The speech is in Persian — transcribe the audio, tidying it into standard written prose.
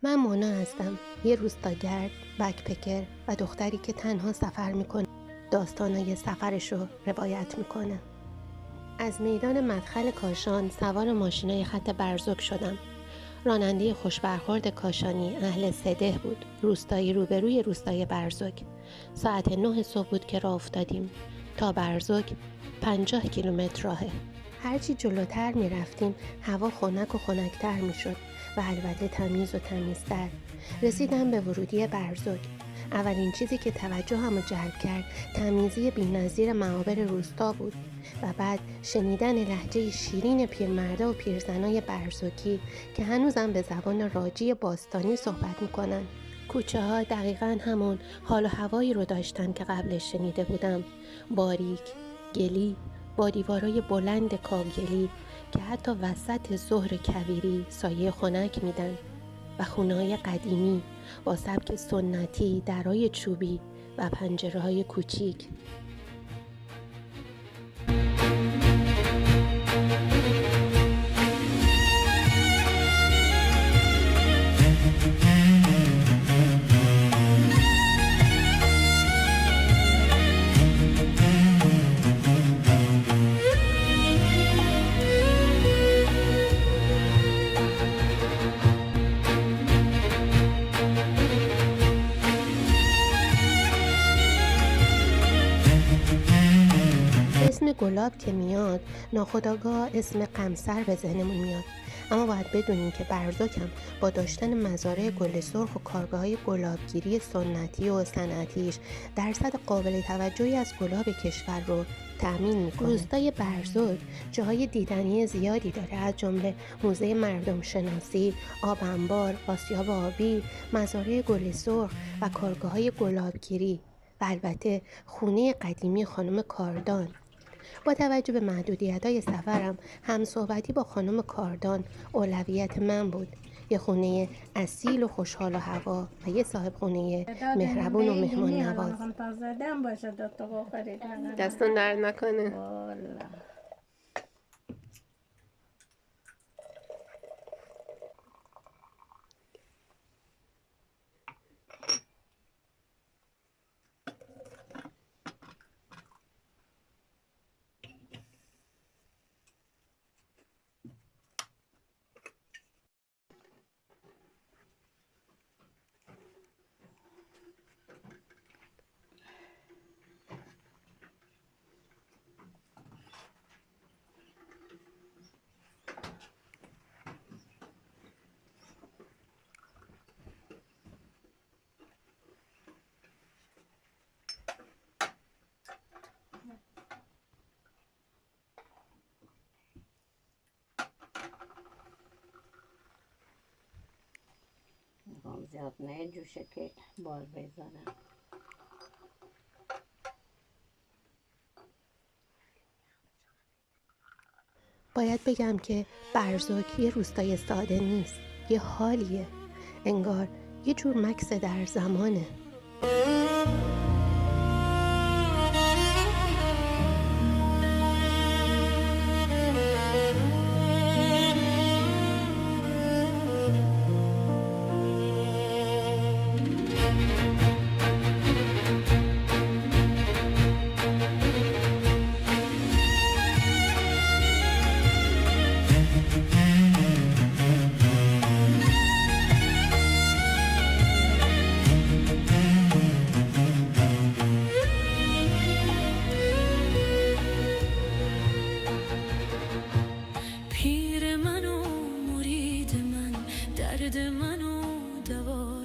من مونا هستم، یه روستاگرد، بکپکر و دختری که تنها سفر میکنه. داستانای سفرش رو روایت میکنه. از میدان مدخل کاشان سوار ماشینای خط برزک شدم. راننده خوشبرخورد کاشانی اهل سده بود. روستایی روبروی روستای برزک. ساعت 9 صبح بود که راه افتادیم. تا برزک 50 کیلومتر راهه. هرچی جلوتر می رفتیم هوا خنک و خنکتر می شد و البته تمیز و تمیزتر. رسیدم به ورودی برزک. اولین چیزی که توجهمو جلب کرد تمیزی بی‌نظیر معابر روستا بود و بعد شنیدن لهجه شیرین پیرمردا و پیرزنای برزکی که هنوزم به زبان راجی باستانی صحبت میکنن. کوچه ها دقیقاً همون حال و هوایی رو داشتن که قبلش شنیده بودم. باریک، گلی، با دیوارای بلند کاهگلی که حتی وسط ظهر کویری سایه خنک میدن و خونه‌های قدیمی با سبک سنتی، درای چوبی و پنجره‌های کوچیک. اسم گلاب که میاد ناخودآگاه اسم قمصر به ذهنمون میاد، اما باید بدونیم که برزکم با داشتن مزارع گل سرخ و کارگاه‌های گلابگیری سنتی و صنعتیش درصد قابل توجهی از گلاب کشور رو تأمین میکنه. روستای برزک جاهای دیدنی زیادی داره، از جمله موزه مردم شناسی، آب انبار، آسیاب آبی، مزارع گل سرخ و کارگاه‌های گلابگیری و البته خونه قدیمی خانم کاردان. با توجه به محدودیت‌های سفرم همصحبتی با خانم کاردان اولویت من بود. یه خونه اصیل و خوشحال و هوا و یه صاحب خونه مهربون و مهمان نواز. دستون درد نکنه. زیاد نه جوشه که بال بزنم. باید بگم که برزک یه روستای ساده نیست، یه حالیه، انگار یه جور مکث در زمانه. پیر من و مرید من، درد من و دوا